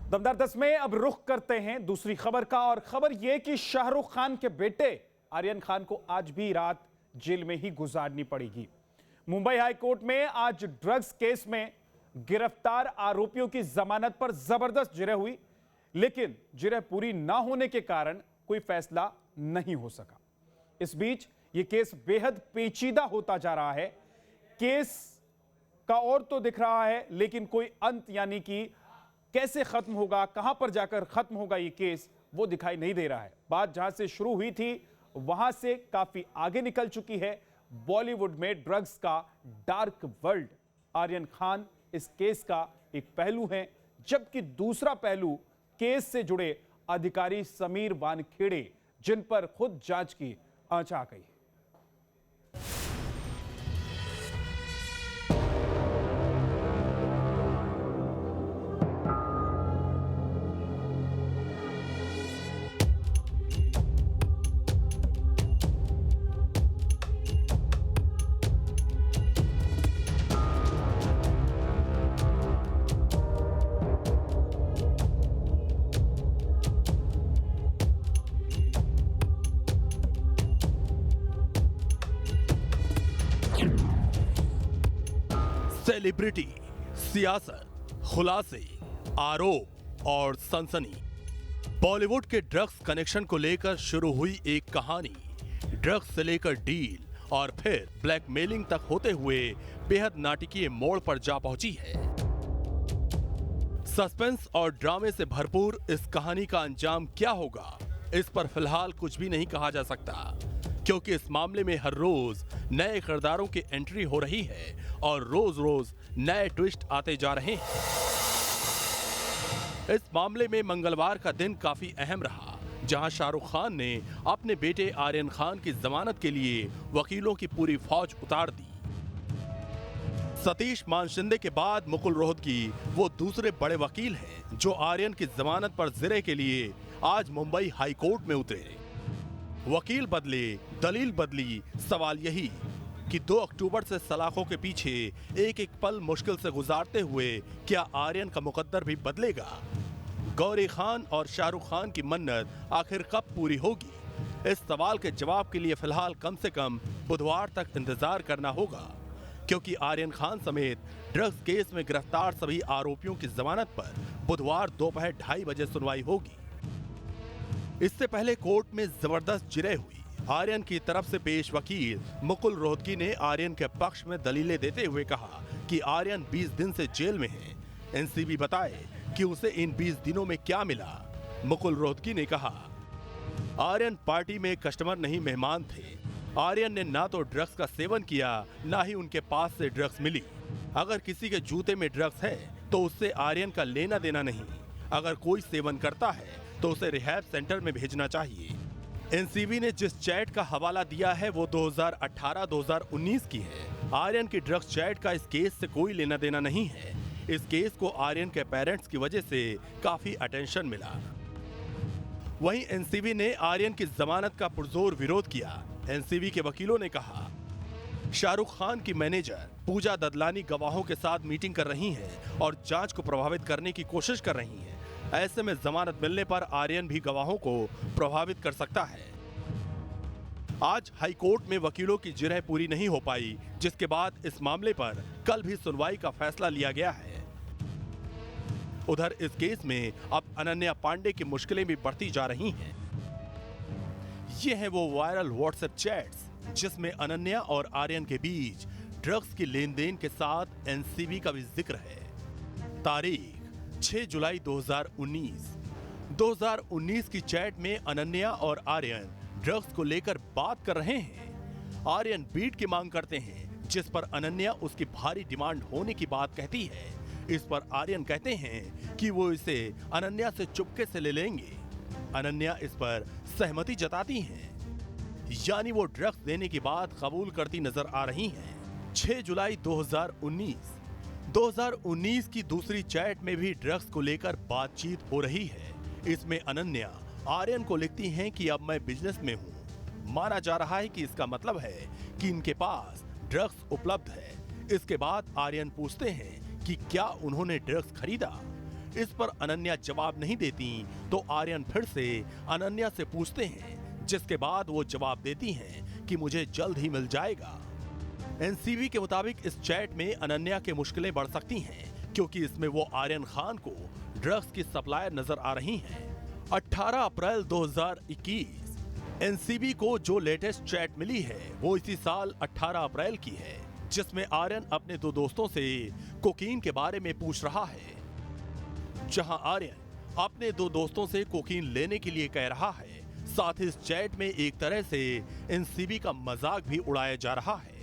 दमदार 10 में अब रुख करते हैं दूसरी खबर का, और खबर यह कि शाहरुख खान के बेटे आर्यन खान को आज भी रात जेल में ही गुजारनी पड़ेगी। मुंबई हाई कोर्ट में आज ड्रग्स केस में गिरफ्तार आरोपियों की जमानत पर जबरदस्त जिरह हुई, लेकिन जिरह पूरी ना होने के कारण कोई फैसला नहीं हो सका। इस बीच यह केस बेहद पेचीदा होता जा रहा है। केस का और तो दिख रहा है, लेकिन कोई अंत यानी कि कैसे खत्म होगा, कहां पर जाकर खत्म होगा ये केस, वो दिखाई नहीं दे रहा है। बात जहां से शुरू हुई थी वहां से काफी आगे निकल चुकी है। बॉलीवुड में ड्रग्स का डार्क वर्ल्ड। आर्यन खान इस केस का एक पहलू है, जबकि दूसरा पहलू केस से जुड़े अधिकारी समीर वानखेड़े, जिन पर खुद जांच की आंच आ गई। सेलिब्रिटी, सियासत, खुलासे, आरोप और सनसनी। बॉलीवुड के ड्रग्स कनेक्शन को लेकर शुरू हुई एक कहानी ड्रग्स से लेकर डील और फिर ब्लैकमेलिंग तक होते हुए बेहद नाटकीय मोड़ पर जा पहुंची है। सस्पेंस और ड्रामे से भरपूर इस कहानी का अंजाम क्या होगा, इस पर फिलहाल कुछ भी नहीं कहा जा सकता, क्योंकि इस मामले में हर रोज नए किरदारों की एंट्री हो रही है और रोज रोज नए ट्विस्ट आते जा रहे हैं। इस मामले में मंगलवार का दिन काफी अहम रहा, जहां शाहरुख खान ने अपने बेटे आर्यन खान की जमानत के लिए वकीलों की पूरी फौज उतार दी। सतीश मान शिंदे के बाद मुकुल रोहतगी वो दूसरे बड़े वकील हैं जो आर्यन की जमानत पर जिरह के लिए आज मुंबई हाई कोर्ट में उतरे। वकील बदले, दलील बदली, सवाल यही कि 2 अक्टूबर से सलाखों के पीछे एक एक पल मुश्किल से गुजारते हुए क्या आर्यन का मुकद्दर भी बदलेगा? गौरी खान और शाहरुख खान की मन्नत आखिर कब पूरी होगी? इस सवाल के जवाब के लिए फिलहाल कम से कम बुधवार तक इंतजार करना होगा, क्योंकि आर्यन खान समेत ड्रग्स केस में गिरफ्तार सभी आरोपियों की जमानत पर बुधवार दोपहर 2:30 बजे सुनवाई होगी। इससे पहले कोर्ट में जबरदस्त जिरह हुई। आर्यन की तरफ से पेश वकील मुकुल रोहतगी ने आर्यन के पक्ष में दलीलें देते हुए कहा कि आर्यन 20 दिन से जेल में है। एनसीबी बताए कि उसे इन 20 दिनों में क्या मिला। मुकुल रोहतगी ने कहा, आर्यन पार्टी में कस्टमर नहीं मेहमान थे। आर्यन ने ना तो ड्रग्स का सेवन किया, ना ही उनके पास से ड्रग्स मिली। अगर किसी के जूते में ड्रग्स है तो उससे आर्यन का लेना देना नहीं। अगर कोई सेवन करता है तो उसे रिहैब सेंटर में भेजना चाहिए। एनसीबी ने जिस चैट का हवाला दिया है वो 2018-2019 की है। आर्यन की ड्रग्स चैट का इस केस से कोई लेना देना नहीं है। इस केस को आर्यन के पेरेंट्स की वजह से काफी अटेंशन मिला। वहीं एनसीबी ने आर्यन की जमानत का पुरजोर विरोध किया। एनसीबी के वकीलों ने कहा, शाहरुख खान की मैनेजर पूजा ददलानी गवाहों के साथ मीटिंग कर रही हैं और जांच को प्रभावित करने की कोशिश कर रही हैं। ऐसे में जमानत मिलने पर आर्यन भी गवाहों को प्रभावित कर सकता है। आज हाई कोर्ट में वकीलों की जिरह पूरी नहीं हो पाई, जिसके बाद इस मामले पर कल भी सुनवाई का फैसला लिया गया है। उधर इस केस में अब अनन्या पांडे की मुश्किलें भी बढ़ती जा रही हैं। ये है वो वायरल व्हाट्सएप चैट्स जिसमें अनन्या और आर्यन के बीच ड्रग्स की लेन देन के साथ एनसीबी का भी जिक्र है। तारीख 6 जुलाई 2019 की चैट में अनन्या और आर्यन ड्रग्स को लेकर बात कर रहे हैं। आर्यन बीट की मांग करते हैं, जिस पर अनन्या उसकी भारी डिमांड होने की बात कहती है। इस पर आर्यन कहते हैं कि वो इसे अनन्या से चुपके से ले लेंगे। अनन्या इस पर सहमति जताती हैं, यानी वो ड्रग्स देने की बात कबूल करती नजर आ रही हैं। 6 जुलाई 2019 की दूसरी चैट में भी ड्रग्स को लेकर बातचीत हो रही है। इसमें अनन्या आर्यन को लिखती हैं कि अब मैं बिजनेस में हूँ। माना जा रहा है कि इसका मतलब है कि इनके पास ड्रग्स उपलब्ध है। इसके बाद आर्यन पूछते हैं कि क्या उन्होंने ड्रग्स खरीदा। इस पर अनन्या जवाब नहीं देती तो आर्यन फिर से अनन्या से पूछते हैं, जिसके बाद वो जवाब देती हैं कि मुझे जल्द ही मिल जाएगा। एनसीबी के मुताबिक इस चैट में अनन्या की मुश्किलें बढ़ सकती हैं, क्योंकि इसमें वो आर्यन खान को ड्रग्स की सप्लायर नजर आ रही हैं। 18 अप्रैल 2021 एनसीबी को जो लेटेस्ट चैट मिली है वो इसी साल 18 अप्रैल की है, जिसमें आर्यन अपने दो दोस्तों से कोकीन के बारे में पूछ रहा है। जहां आर्यन अपने दो दोस्तों से कोकीन लेने के लिए कह रहा है, साथ ही इस चैट में एक तरह से एनसीबी का मजाक भी उड़ाया जा रहा है।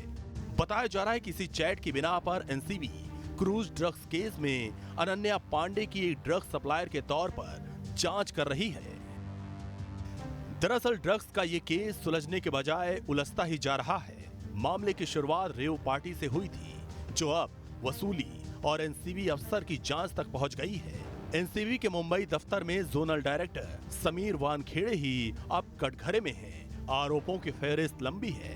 बताया जा रहा है कि इसी चैट की बिना पर एनसीबी क्रूज ड्रग्स केस में अनन्या पांडे की एक ड्रग्स सप्लायर के तौर पर जांच कर रही है। दरअसल ड्रग्स का ये केस सुलझने के बजाय उलझता ही जा रहा है। मामले की शुरुआत रेव पार्टी से हुई थी, जो अब वसूली और एनसीबी अफसर की जांच तक पहुंच गई है। एनसीबी के मुंबई दफ्तर में जोनल डायरेक्टर समीर वानखेड़े ही अब कटघरे में हैं। आरोपों की फहरिस्त लंबी है।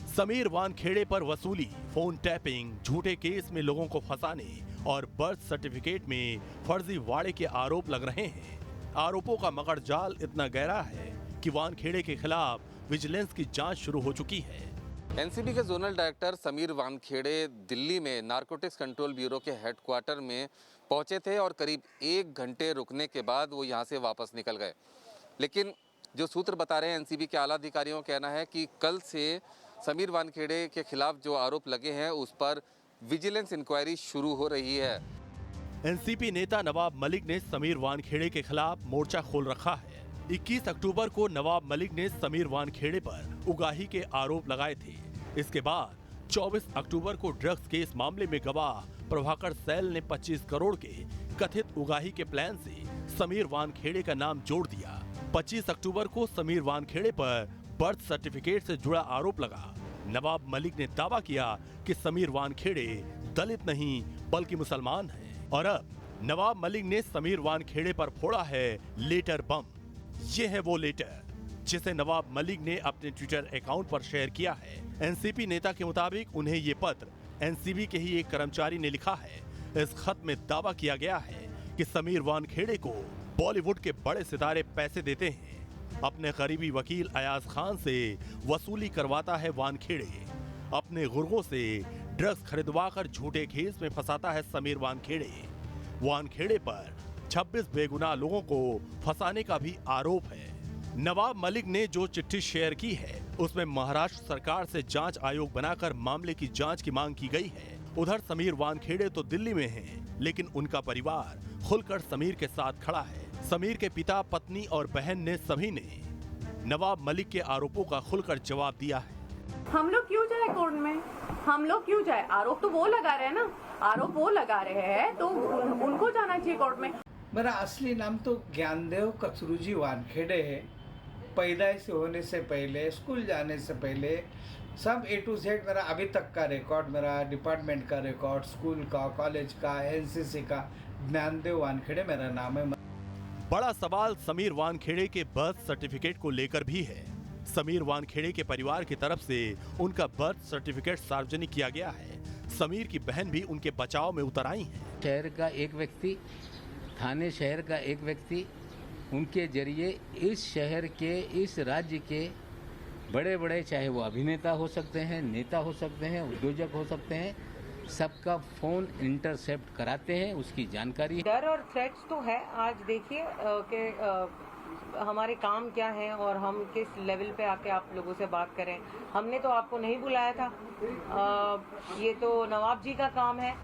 समीर वानखेड़े पर वसूली, फोन टैपिंग, झूठे केस में लोगों को फंसाने और बर्थ सर्टिफिकेट में फर्जी वाड़े के आरोप लग रहे हैं। आरोपों का मकड़ जाल इतना गहरा है कि वानखेड़े के खिलाफ विजिलेंस की जांच शुरू हो चुकी है। एनसीबी के जोनल डायरेक्टर समीर वानखेड़े दिल्ली में नारकोटिक्स कंट्रोल ब्यूरो के हेडक्वार्टर में पहुंचे थे और करीब 1 घंटे रुकने के बाद वो यहां से वापस निकल गए। लेकिन जो सूत्र बता रहे हैं एनसीबी के आला अधिकारियों का कहना है कि कल से समीर वानखेड़े के खिलाफ जो आरोप लगे हैं उस पर विजिलेंस इंक्वायरी शुरू हो रही है। एनसीपी नेता नवाब मलिक ने समीर वानखेड़े के खिलाफ मोर्चा खोल रखा है। 21 अक्टूबर को नवाब मलिक ने समीर वानखेड़े पर उगाही के आरोप लगाए थे। इसके बाद 24 अक्टूबर को ड्रग्स केस मामले में गवाह प्रभाकर सैल ने 25 करोड़ के कथित उगाही के प्लान से समीर वानखेड़े का नाम जोड़ दिया। 25 अक्टूबर को समीर वानखेड़े पर बर्थ सर्टिफिकेट से जुड़ा आरोप लगा। नवाब मलिक ने दावा किया कि समीर वानखेड़े दलित नहीं बल्कि मुसलमान हैं। और अब नवाब मलिक ने समीर वानखेड़े पर फोड़ा है लेटर बम। ये है वो लेटर जिसे नवाब मलिक ने अपने ट्विटर अकाउंट पर शेयर किया है। एनसीपी नेता के मुताबिक उन्हें ये पत्र एनसीबी के ही एक कर्मचारी ने लिखा है। इस खत में दावा किया गया है कि समीर वानखेड़े को बॉलीवुड के बड़े सितारे पैसे देते हैं। अपने करीबी वकील अयाज खान से वसूली करवाता है वानखेड़े। अपने गुर्गों से ड्रग्स खरीदवाकर झूठे केस में फंसाता है समीर वानखेड़े। वानखेड़े पर 26 बेगुनाह लोगों को फंसाने का भी आरोप है। नवाब मलिक ने जो चिट्ठी शेयर की है उसमें महाराष्ट्र सरकार से जांच आयोग बनाकर मामले की जांच की मांग की गई है। उधर समीर वानखेड़े तो दिल्ली में हैं, लेकिन उनका परिवार खुलकर समीर के साथ खड़ा है। समीर के पिता, पत्नी और बहन ने सभी ने नवाब मलिक के आरोपों का खुलकर जवाब दिया है। हम लोग क्यों जाए कोर्ट में? हम लोग क्यों जाए? आरोप तो वो लगा रहे हैं ना, आरोप वो लगा रहे हैं तो उनको जाना चाहिए कोर्ट में। मेरा असली नाम तो ज्ञानदेव कचरूजी वानखेड़े है। पैदाइश होने से पहले, स्कूल जाने से पहले सब A to Z मेरा अभी तक का रिकॉर्ड, मेरा डिपार्टमेंट का रिकॉर्ड, स्कूल का, कॉलेज का, एनसीसी का, ज्ञानदेव वानखेड़े मेरा नाम है। बड़ा सवाल समीर वानखेड़े के बर्थ सर्टिफिकेट को लेकर भी है। समीर वानखेड़े के परिवार की तरफ से उनका बर्थ सर्टिफिकेट सार्वजनिक किया गया है। समीर की बहन भी उनके बचाव में उतर आई है। शहर का एक व्यक्ति, थाने शहर का एक व्यक्ति, उनके जरिए इस शहर के, इस राज्य के बड़े बड़े, चाहे वो अभिनेता हो सकते हैं, नेता हो सकते हैं, उद्योजक हो सकते हैं, सबका फोन इंटरसेप्ट कराते हैं, उसकी जानकारी। डर और थ्रेट्स तो है। आज देखिए कि हमारे काम क्या है और हम किस लेवल पे आके आप लोगों से बात करें। हमने तो आपको नहीं बुलाया था, ये तो नवाब जी का काम है।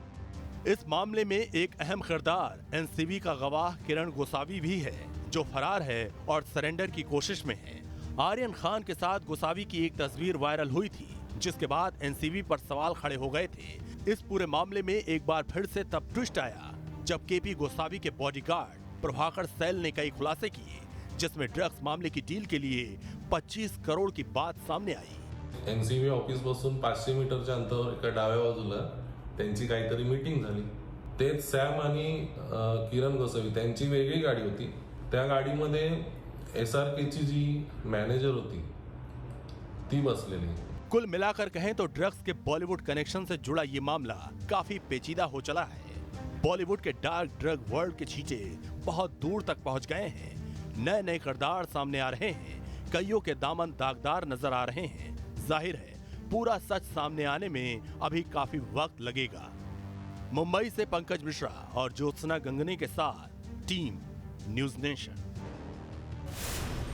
इस मामले में एक अहम किरदार एनसीबी का गवाह किरण गोसावी भी है, जो फरार है और सरेंडर की कोशिश में है। आर्यन खान के साथ गोसावी की एक तस्वीर वायरल हुई थी, जिसके बाद एनसीबी पर सवाल खड़े हो गए थे। इस पूरे मामले में एक बार फिर से तब ट्विस्ट आया जब केपी गोसावी के बॉडीगार्ड प्रभाकर सैल ने कई खुलासे किए, जिसमें ड्रग्स मामले की डील के लिए 25 करोड़ की बात सामने आई। एनसीबी ऑफिस पासून 500 मीटरच्या अंतरावर एका डाव्या बाजूला त्यांची काहीतरी मीटिंग झाली। तेच सॅम आणि किरण गोसावी त्यांची वेगळी गाडी होती। त्या गाडीमध्ये एसआरकेची जी मॅनेजर होती ती बसलेली। कुल मिलाकर कहें तो ड्रग्स के बॉलीवुड कनेक्शन से जुड़ा ये मामला काफी पेचीदा हो चला है। बॉलीवुड के डार्क ड्रग वर्ल्ड के छींटे बहुत दूर तक पहुंच गए हैं। नए नए किरदार सामने आ रहे हैं, कईयों के दामन दागदार नजर आ रहे हैं। जाहिर है पूरा सच सामने आने में अभी काफी वक्त लगेगा। मुंबई से पंकज मिश्रा और ज्योत्सना गंगनी के साथ टीम न्यूज़ नेशन।